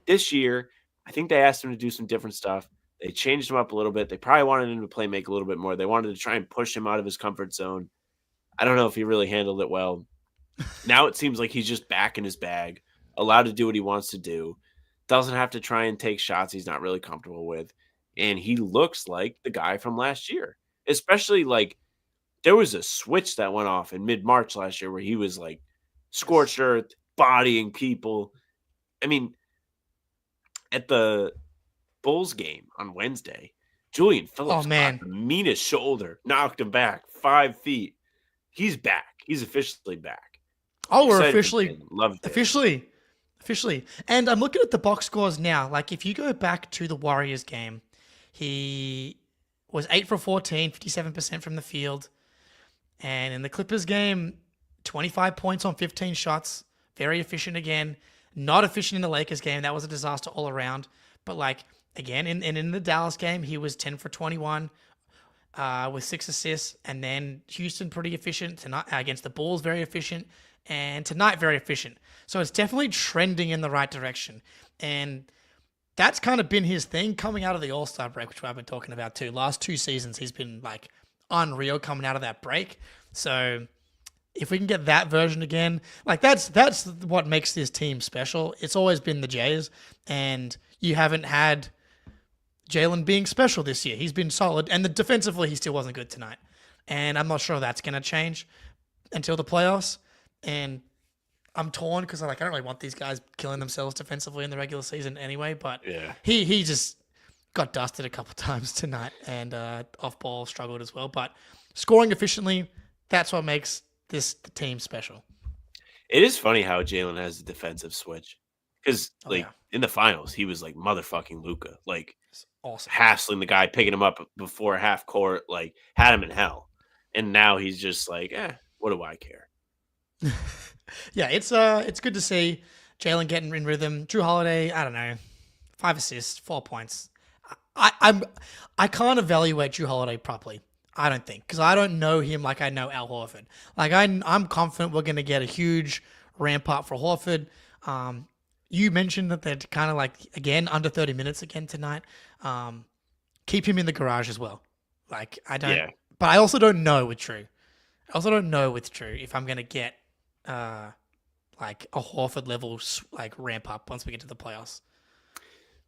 This year, I think they asked him to do some different stuff. They changed him up a little bit. They probably wanted him to play make a little bit more. They wanted to try and push him out of his comfort zone. I don't know if he really handled it well. Now it seems like he's just back in his bag, allowed to do what he wants to do, doesn't have to try and take shots he's not really comfortable with. And he looks like the guy from last year, especially like there was a switch that went off in mid-March last year where he was like scorched earth, bodying people. I mean, at the Bulls game on Wednesday, Julian Phillips got the meanest shoulder, knocked him back 5 feet. He's back. He's officially back. Oh, we're officially. And I'm looking at the box scores now. Like, if you go back to the Warriors game, he was 8 for 14, 57% from the field. And in the Clippers game, 25 points on 15 shots. Very efficient again. Not efficient in the Lakers game. That was a disaster all around. But, like, again, in the Dallas game, he was 10 for 21 with 6 assists. And then Houston, pretty efficient. Tonight against the Bulls, very efficient. And tonight, very efficient. So it's definitely trending in the right direction. And that's kind of been his thing coming out of the All-Star break, which I've been talking about too. Last 2 seasons, he's been like unreal coming out of that break. So if we can get that version again, like that's what makes this team special. It's always been the Jays, and you haven't had Jaylen being special this year. He's been solid, and defensively, he still wasn't good tonight. And I'm not sure that's going to change until the playoffs. And I'm torn because I don't really want these guys killing themselves defensively in the regular season anyway. But yeah, he just got dusted a couple times tonight, and off ball struggled as well. But scoring efficiently, that's what makes this team special. It is funny how Jaylen has a defensive switch because in the finals he was like motherfucking Luka, like awesome, hassling the guy, picking him up before half court, like had him in hell. And now he's just like, what do I care? Yeah, it's good to see Jaylen getting in rhythm. Drew Holiday, I don't know, 5 assists, 4 points. I can't evaluate Drew Holiday properly. I don't think, because I don't know him like I know Al Horford. Like I'm confident we're going to get a huge ramp up for Horford. You mentioned that they're kind of like again under 30 minutes again tonight. Keep him in the garage as well. Like I don't, but I also don't know with Drew. If I'm going to get like a Horford level like ramp up once we get to the playoffs.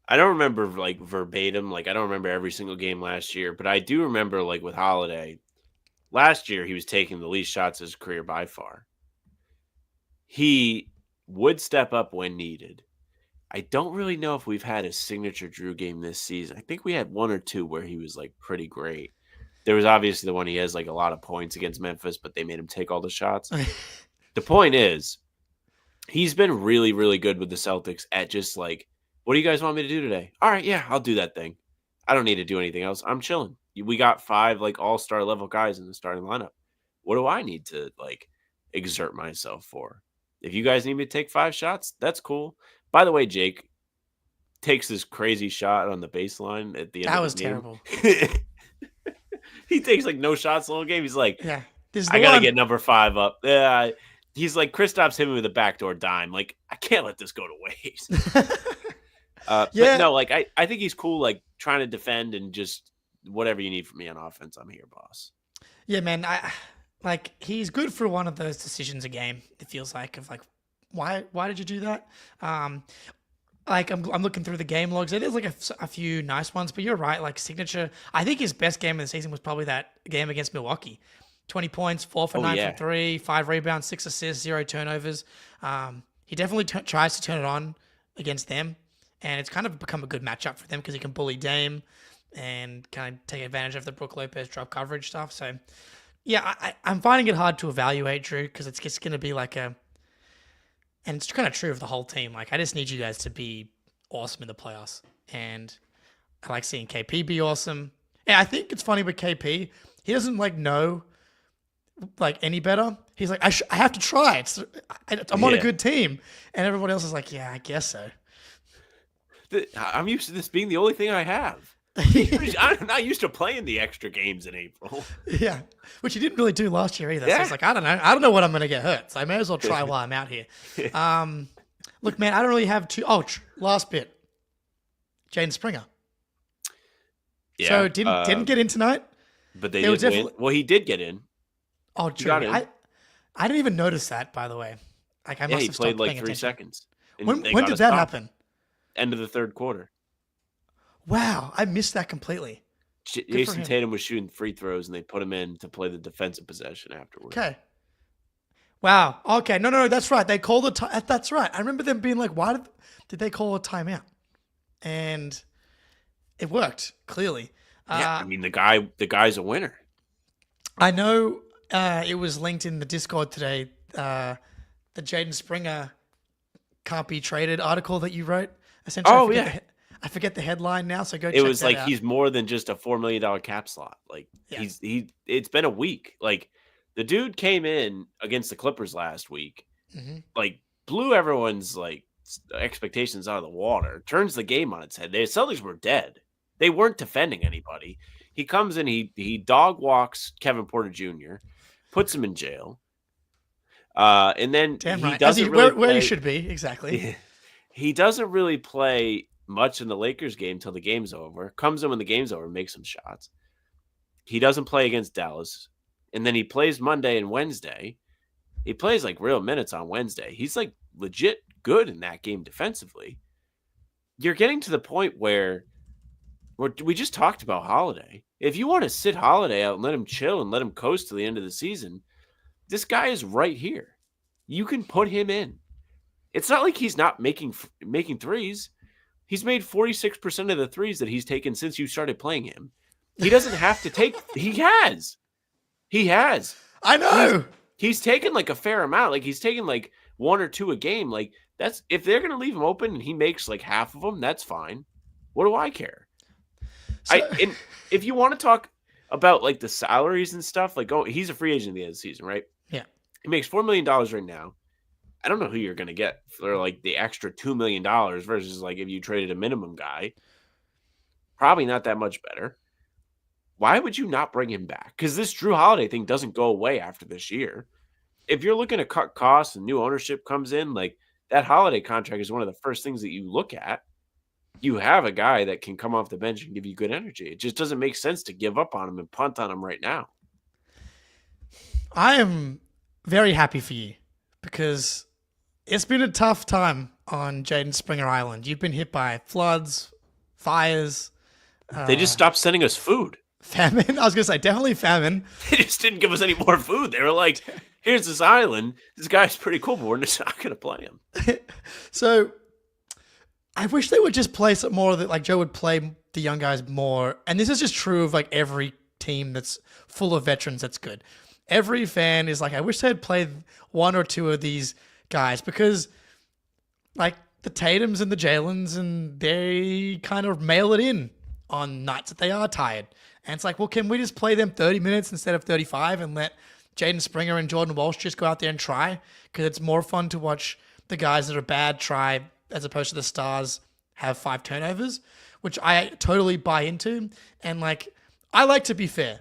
I don't remember like verbatim, like I don't remember every single game last year, but I do remember like with Holiday, last year he was taking the least shots of his career by far. He would step up when needed. I don't really know if we've had a signature Drew game this season. I think we had 1 or 2 where he was like pretty great. There was obviously the one he has like a lot of points against Memphis, but they made him take all the shots. The point is, he's been really, really good with the Celtics at just like, what do you guys want me to do today? All right, yeah, I'll do that thing. I don't need to do anything else. I'm chilling. We got 5 like all-star level guys in the starting lineup. What do I need to like exert myself for? If you guys need me to take 5 shots, that's cool. By the way, Jake takes this crazy shot on the baseline at the end of the game. That was terrible. He takes like no shots the whole game. He's like, I got to get number 5 up. Yeah. He's like, Kristaps hit me with a backdoor dime. Like, I can't let this go to waste. But no, like, I think he's cool, like, trying to defend and just whatever you need from me on offense, I'm here, boss. Yeah, man. He's good for one of those decisions a game, it feels like, of like, why did you do that? I'm looking through the game logs. There's like a few nice ones, but you're right. Like signature, I think his best game of the season was probably that game against Milwaukee. 20 points, 4 for 9 from 3, 5 rebounds, 6 assists, 0 turnovers. He definitely tries to turn it on against them, and it's kind of become a good matchup for them because he can bully Dame and kind of take advantage of the Brook Lopez drop coverage stuff. So, yeah, I'm finding it hard to evaluate Drew because it's just going to be like and it's kind of true of the whole team. Like, I just need you guys to be awesome in the playoffs. And I like seeing KP be awesome. And I think it's funny with KP, he doesn't, know, any better. He's like, I have to try. I'm on a Yeah. good team. And everybody else is like, yeah, I guess so. I'm used to this being the only thing I have. I'm not used to playing the extra games in April. Yeah, which he didn't really do last year either. So Yeah. it's like, I don't know what I'm going to get hurt. So I may as well try while I'm out here. Look, man, I don't really have two. Oh, last bit. Jaden Springer. Yeah. So didn't get in tonight. But they It was did win. definitely- Well, he did get in. Oh, He true. got in. I didn't even notice that, by the way. Like I Yeah, must he have played stopped like paying 3 attention. seconds. And When they got did a that stop. happen? End of the third quarter. Wow, I missed that completely. for Jason him. Tatum was shooting free throws, and they put him in to play the defensive possession afterwards. Okay. Wow. Okay. No. That's right. They called a time. That's right. I remember them being like, "Why did they call a timeout?" And it worked clearly. Yeah, I mean the guy's a winner. I know it was linked in the Discord today. The Jaden Springer can't be traded article that you wrote. Essentially, Oh, I forget the headline now. So go. It check was that like out. he's more than just a $4 million cap slot. Like Yeah. it's been a week. Like the dude came in against the Clippers last week, Mhm. like blew everyone's like expectations out of the water, turns the game on its head. The Celtics were dead. They weren't defending anybody. He comes in, he dog walks Kevin Porter Jr., puts him in jail. And then Damn he right. doesn't really where he play- should be exactly. He doesn't really play much in the Lakers game till the game's over. Comes in when the game's over, makes some shots. He doesn't play against Dallas. And then he plays Monday and Wednesday. He plays like real minutes on Wednesday. He's like legit good in that game defensively. You're getting to the point where we just talked about Holiday. If you want to sit Holiday out and let him chill and let him coast to the end of the season, this guy is right here. You can put him in. It's not like he's not making threes. He's made 46% of the threes that he's taken since you started playing him. He doesn't have to take. He has. I know. He's taken like a fair amount. Like he's taken like 1 or 2 a game. Like that's if they're gonna leave him open and he makes like half of them, that's fine. What do I care? And if you want to talk about like the salaries and stuff, like he's a free agent at the end of the season, right? Yeah. He makes $4 million right now. I don't know who you're gonna get for like the extra $2 million versus like if you traded a minimum guy. Probably not that much better. Why would you not bring him back? Because this Drew Holiday thing doesn't go away after this year. If you're looking to cut costs and new ownership comes in, like that Holiday contract is one of the first things that you look at. You have a guy that can come off the bench and give you good energy. It just doesn't make sense to give up on him and punt on him right now. I am very happy for you because it's been a tough time on Jaden Springer Island. You've been hit by floods, fires, They just stopped sending us food. famine. I was going to say definitely famine. They just didn't give us any more food. They were like, here's this island. This guy's pretty cool, but we're just not going to play him. So I wish they would just play some more of it. Like Joe would play the young guys more. And this is just true of like every team that's full of veterans that's good. Every fan is like, I wish they'd played 1 or 2 of these guys because like the Tatums and the Jaylens and they kind of mail it in on nights that they are tired. And it's like, well, can we just play them 30 minutes instead of 35 and let Jaden Springer and Jordan Walsh just go out there and try? Because it's more fun to watch the guys that are bad try as opposed to the stars have 5 turnovers, which I totally buy into. And like, I like to be fair.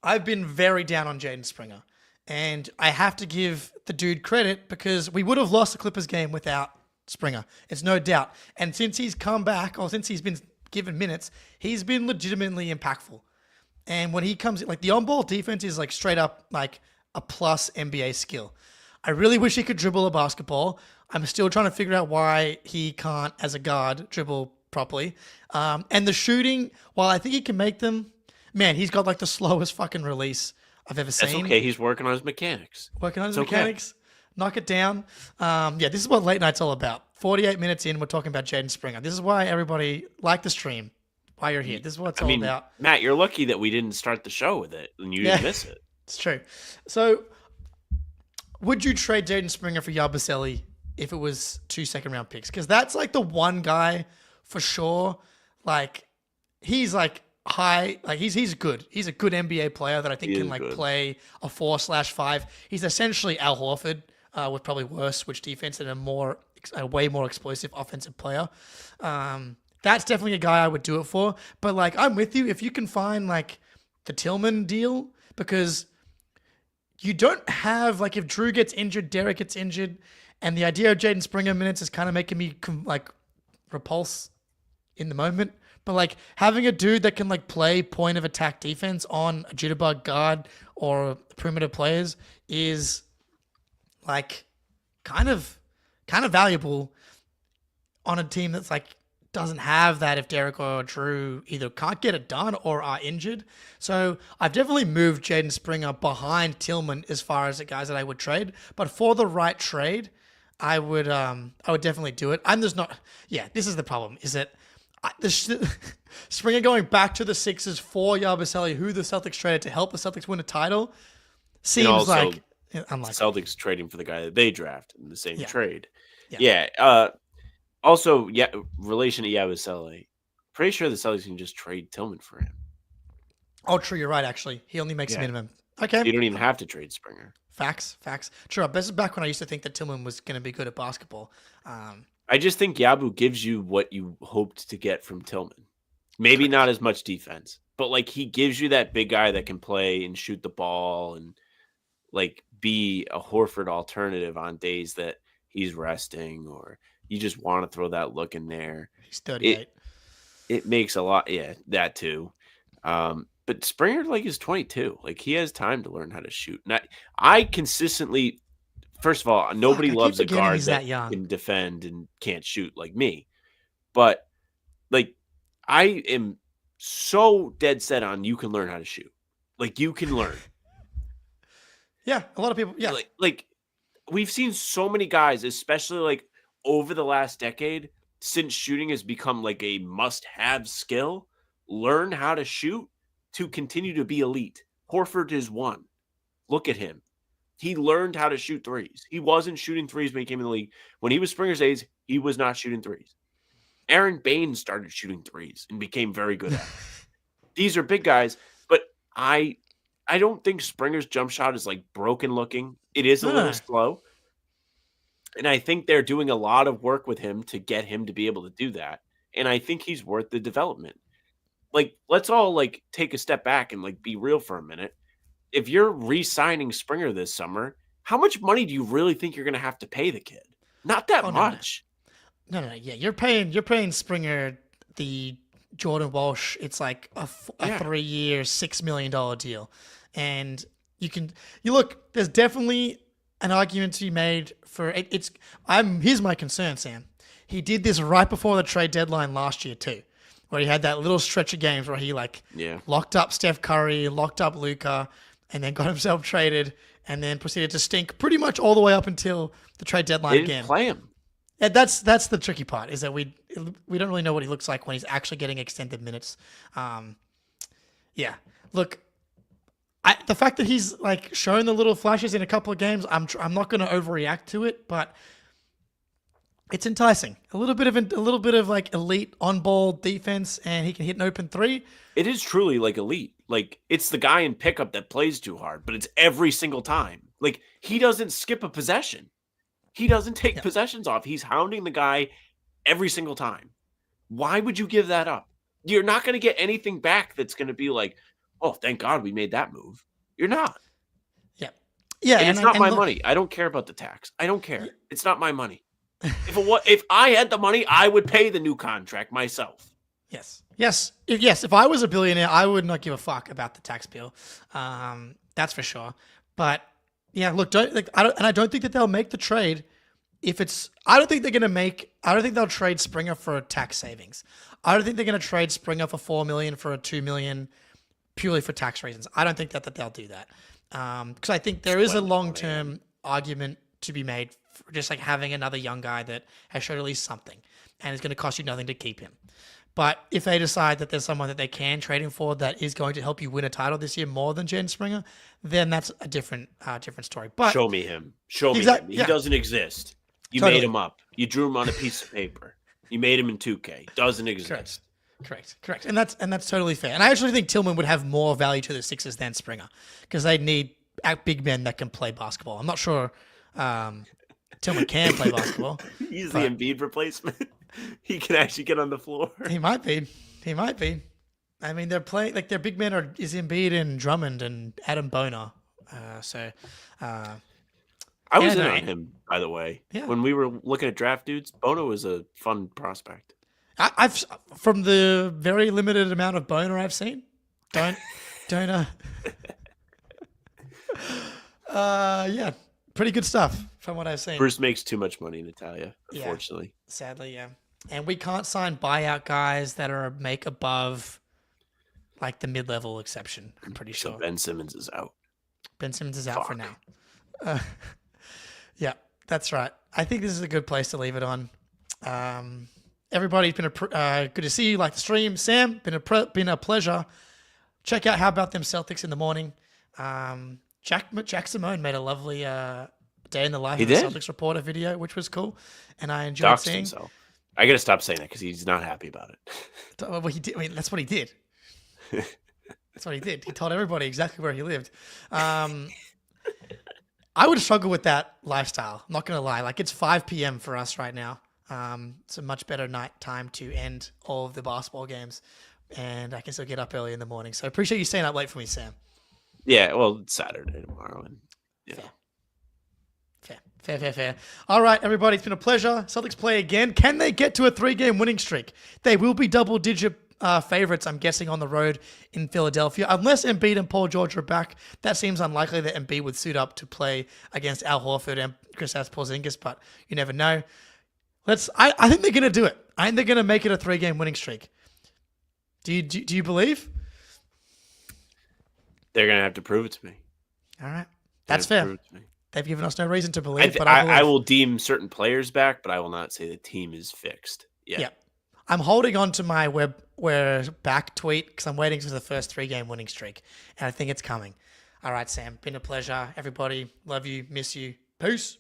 I've been very down on Jaden Springer. And I have to give the dude credit because we would have lost the Clippers game without Springer. It's no doubt. And since he's come back, or since he's been given minutes, he's been legitimately impactful. And when he comes in, like the on-ball defense is like straight up like a plus NBA skill. I really wish he could dribble a basketball. I'm still trying to figure out why he can't, as a guard, dribble properly. And the shooting, while I think he can make them, man, he's got like the slowest fucking release I've ever seen. That's okay. He's working on his mechanics. Working on his It's mechanics. Knock it down. Yeah, this is what late night's all about. 48 minutes in, we're talking about Jaden Springer. This is why everybody like the stream, why you're here. This is what it's all about. Matt, you're lucky that we didn't start the show with it and you didn't miss it. It's true. So, would you trade Jaden Springer for Yabusele if it was 2 second-round picks? Because that's like the one guy for sure. Like, he's like high, like he's good. He's a good NBA player that I think He can is like good. play a 4/5. He's essentially Al Horford with probably worse switch defense and a way more explosive offensive player. That's definitely a guy I would do it for. But like I'm with you if you can find like the Tillman deal, because you don't have like if Drew gets injured, Derek gets injured, and the idea of Jaden Springer minutes is kind of making me like repulse in the moment. But like having a dude that can like play point of attack defense on a jitterbug guard or perimeter players is like kind of valuable on a team that's like doesn't have that if Derek or Drew either can't get it done or are injured. So I've definitely moved Jaden Springer behind Tillman as far as the guys that I would trade. But for the right trade, I would definitely do it. I'm just not. Yeah, this is the problem. Is that Springer going back to the Sixers for Yabusele, who the Celtics traded to help the Celtics win a title, seems also, like unlikely. Celtics trading for the guy that they draft in the same trade. Yeah. Also, relation to Yabusele, pretty sure the Celtics can just trade Tillman for him. Oh, true. You're right. Actually, he only makes a minimum. Okay. You don't even have to trade Springer. Facts. True. This is back when I used to think that Tillman was going to be good at basketball. I just think Yabu gives you what you hoped to get from Tillman. Maybe not as much defense, but like he gives you that big guy that can play and shoot the ball and like be a Horford alternative on days that he's resting or you just want to throw that look in there. He's 38. It makes a lot. Yeah, that too. But Springer like is 22. Like he has time to learn how to shoot. And I consistently, first of all, nobody loves a guard that can defend and can't shoot like me. But like I am so dead set on you can learn how to shoot. Like you can learn. Yeah, a lot of people. Yeah, like we've seen so many guys, especially like over the last decade, since shooting has become like a must-have skill, learn how to shoot to continue to be elite. Horford is one. Look at him. He learned how to shoot threes. He wasn't shooting threes when he came in the league. When he was Springer's age, he was not shooting threes. Aaron Baines started shooting threes and became very good at it. These are big guys, but I don't think Springer's jump shot is like broken looking. It is a little slow. And I think they're doing a lot of work with him to get him to be able to do that. And I think he's worth the development. Like, let's all like take a step back and like be real for a minute. If you're re-signing Springer this summer, how much money do you really think you're going to have to pay the kid? Not that much. No. Yeah, you're paying Springer the Jordan Walsh. It's like a 3-year, $6 million deal. And you look, there's definitely an argument to be made for it. Here's my concern, Sam. He did this right before the trade deadline last year too, where he had that little stretch of games where he locked up Steph Curry, locked up Luka, and then got himself traded, and then proceeded to stink pretty much all the way up until the trade deadline They again. didn't play him. And that's the tricky part, is that we don't really know what he looks like when he's actually getting extended minutes. Look, the fact that he's like shown the little flashes in a couple of games, I'm not going to overreact to it, but it's enticing. A little bit of like elite on ball defense, and he can hit an open three. It is truly like elite. Like it's the guy in pickup that plays too hard, but it's every single time. Like he doesn't skip a possession. He doesn't take possessions off. He's hounding the guy every single time. Why would you give that up? You're not going to get anything back that's going to be like, oh, thank God we made that move. You're not. Yeah. And it's not my money. I don't care about the tax. I don't care. It's not my money. If I had the money, I would pay the new contract myself. Yes. If I was a billionaire, I would not give a fuck about the tax bill. That's for sure. But yeah, look, I don't think that they'll make the trade I don't think they'll trade Springer for tax savings. I don't think they're going to trade Springer for $4 million for a $2 million purely for tax reasons. I don't think that they'll do that. Because I think there is a long-term argument to be made for just like having another young guy that has showed at least something and is going to cost you nothing to keep him. But if they decide that there's someone that they can trade him for that is going to help you win a title this year more than Jaden Springer, then that's a different story. But show me him. Show me him. He doesn't exist. You made him up. You drew him on a piece of paper. You made him in 2K. Doesn't exist. Correct. And that's totally fair. And I actually think Tillman would have more value to the Sixers than Springer because they need big men that can play basketball. I'm not sure Tillman can play basketball. He's the Embiid replacement. He can actually get on the floor. He might be. I mean, they're playing like their big men is Embiid and Drummond and Adam Boner. I was in on him, by the way. Yeah. When we were looking at draft dudes, Bono was a fun prospect. I've from the very limited amount of Boner I've seen. Yeah, pretty good stuff from what I've seen. Bruce makes too much money in Italia, unfortunately. Yeah, sadly, yeah. And we can't sign buyout guys that are make above like the mid-level exception, I'm pretty sure. So Ben Simmons is out. Ben Simmons is out for now. Yeah, that's right. I think this is a good place to leave it on. Everybody, it's been good to see you. Like the stream, Sam. Been a pleasure. Check out How About Them Celtics in the morning. Jack Simone made a lovely day in the life of the Celtics reporter video, which was cool, and I enjoyed Doxed seeing. Himself. I gotta stop saying that because he's not happy about it. Well, he did. I mean, that's what he did. That's what he did. He told everybody exactly where he lived. I would struggle with that lifestyle. I'm not going to lie. Like it's 5 p.m. for us right now. It's a much better night time to end all of the basketball games. And I can still get up early in the morning. So I appreciate you staying up late for me, Sam. Yeah, well, it's Saturday tomorrow. And Fair. All right, everybody. It's been a pleasure. Celtics play again. Can they get to a 3-game winning streak? They will be double-digit favorites, I'm guessing, on the road in Philadelphia. Unless Embiid and Paul George are back, that seems unlikely that Embiid would suit up to play against Al Horford and Kristaps Porzingis, but you never know. I think they're going to do it. I think they're going to make it a 3-game winning streak. Do you believe? They're going to have to prove it to me. All right. That's fair. They've given us no reason to believe, but I will deem certain players back, but I will not say the team is fixed. Yeah. I'm holding on to my we're back tweet because I'm waiting for the first 3-game winning streak, and I think it's coming. All right, Sam. Been a pleasure. Everybody, love you, miss you. Peace.